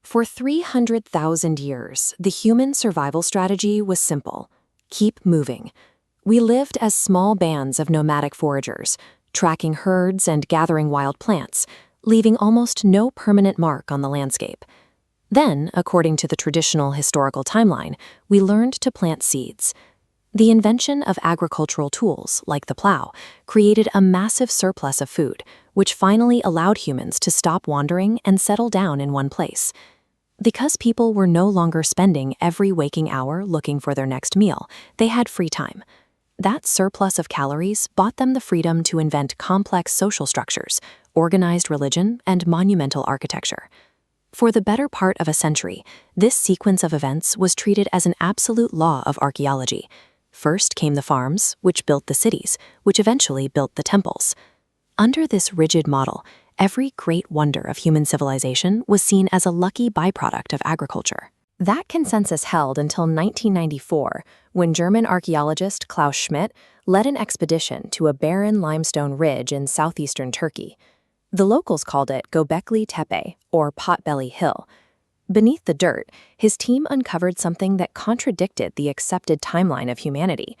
For 300,000 years, the human survival strategy was simple: keep moving. We lived as small bands of nomadic foragers, tracking herds and gathering wild plants, leaving almost no permanent mark on the landscape. Then, according to the traditional historical timeline, we learned to plant seeds. The invention of agricultural tools, like the plow, created a massive surplus of food, which finally allowed humans to stop wandering and settle down in one place. Because people were no longer spending every waking hour looking for their next meal, they had free time. That surplus of calories bought them the freedom to invent complex social structures, organized religion, and monumental architecture. For the better part of a century, this sequence of events was treated as an absolute law of archaeology. First came the farms, which built the cities, which eventually built the temples. Under this rigid model, every great wonder of human civilization was seen as a lucky byproduct of agriculture. That consensus held until 1994, when German archaeologist Klaus Schmidt led an expedition to a barren limestone ridge in southeastern Turkey. The locals called it Göbekli Tepe, or Potbelly Hill. Beneath the dirt, his team uncovered something that contradicted the accepted timeline of humanity: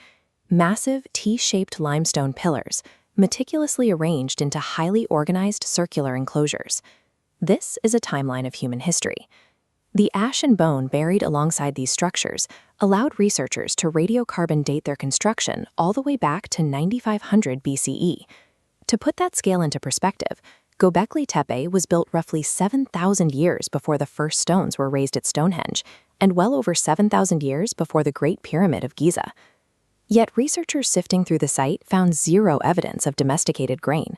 massive T-shaped limestone pillars, meticulously arranged into highly organized circular enclosures. This is a timeline of human history. The ash and bone buried alongside these structures allowed researchers to radiocarbon date their construction all the way back to 9500 BCE. To put that scale into perspective, Göbekli Tepe was built roughly 7,000 years before the first stones were raised at Stonehenge, and well over 7,000 years before the Great Pyramid of Giza. Yet researchers sifting through the site found zero evidence of domesticated grain.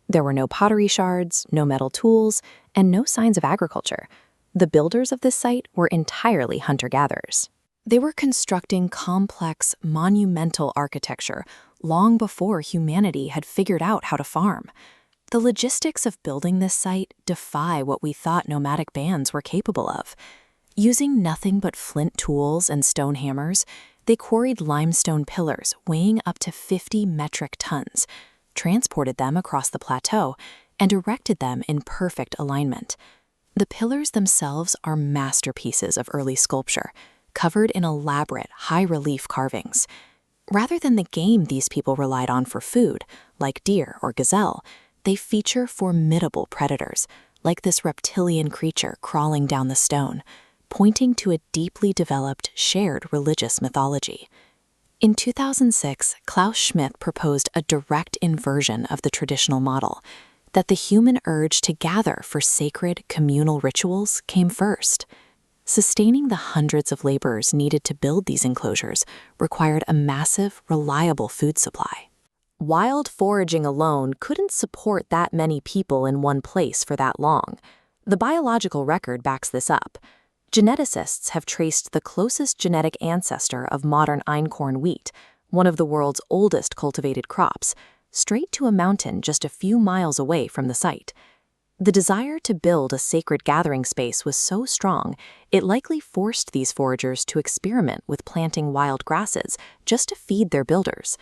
There were no pottery shards, no metal tools, and no signs of agriculture. The builders of this site were entirely hunter-gatherers. They were constructing complex, monumental architecture long before humanity had figured out how to farm. The logistics of building this site defy what we thought nomadic bands were capable of. Using nothing but flint tools and stone hammers, they quarried limestone pillars weighing up to 50 metric tons, transported them across the plateau, and erected them in perfect alignment. The pillars themselves are masterpieces of early sculpture, covered in elaborate, high-relief carvings. Rather than the game these people relied on for food, like deer or gazelle, they feature formidable predators, like this reptilian creature crawling down the stone, pointing to a deeply developed, shared religious mythology. In 2006, Klaus Schmidt proposed a direct inversion of the traditional model, that the human urge to gather for sacred, communal rituals came first. Sustaining the hundreds of laborers needed to build these enclosures required a massive, reliable food supply. Wild foraging alone couldn't support that many people in one place for that long. The biological record backs this up. Geneticists have traced the closest genetic ancestor of modern einkorn wheat, one of the world's oldest cultivated crops, straight to a mountain just a few miles away from the site. The desire to build a sacred gathering space was so strong, it likely forced these foragers to experiment with planting wild grasses just to feed their builders.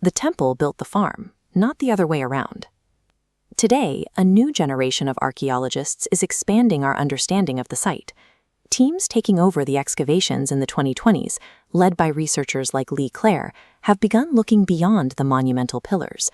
The temple built the farm, not the other way around. Today, a new generation of archaeologists is expanding our understanding of the site. Teams taking over the excavations in the 2020s, led by researchers like Lee Clare, have begun looking beyond the monumental pillars.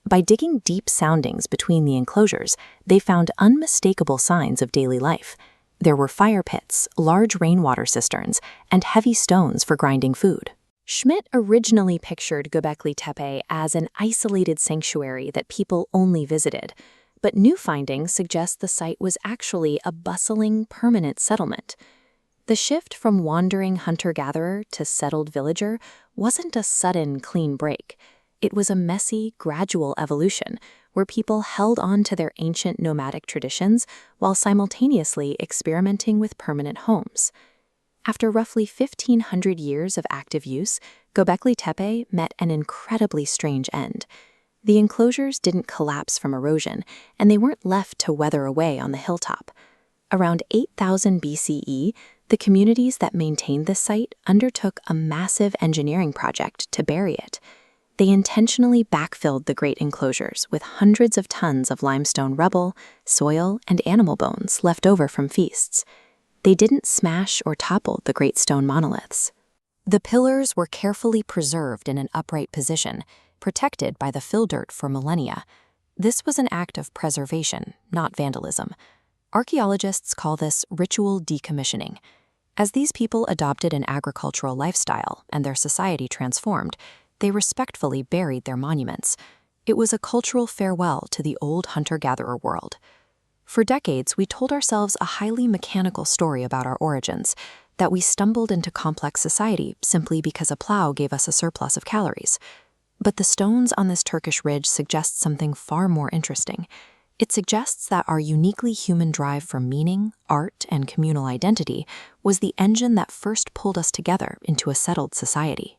By digging deep soundings between the enclosures, they found unmistakable signs of daily life. There were fire pits, large rainwater cisterns, and heavy stones for grinding food. Schmidt originally pictured Göbekli Tepe as an isolated sanctuary that people only visited, but new findings suggest the site was actually a bustling, permanent settlement. The shift from wandering hunter-gatherer to settled villager wasn't a sudden, clean break. It was a messy, gradual evolution where people held on to their ancient nomadic traditions while simultaneously experimenting with permanent homes. After roughly 1,500 years of active use, Göbekli Tepe met an incredibly strange end. The enclosures didn't collapse from erosion, and they weren't left to weather away on the hilltop. Around 8,000 BCE, the communities that maintained this site undertook a massive engineering project to bury it. They intentionally backfilled the great enclosures with hundreds of tons of limestone rubble, soil, and animal bones left over from feasts. They didn't smash or topple the great stone monoliths. The pillars were carefully preserved in an upright position, protected by the fill dirt for millennia. This was an act of preservation, not vandalism. Archaeologists call this ritual decommissioning. As these people adopted an agricultural lifestyle and their society transformed, they respectfully buried their monuments. It was a cultural farewell to the old hunter-gatherer world. For decades, we told ourselves a highly mechanical story about our origins, that we stumbled into complex society simply because a plow gave us a surplus of calories. But the stones on this Turkish ridge suggest something far more interesting. It suggests that our uniquely human drive for meaning, art, and communal identity was the engine that first pulled us together into a settled society.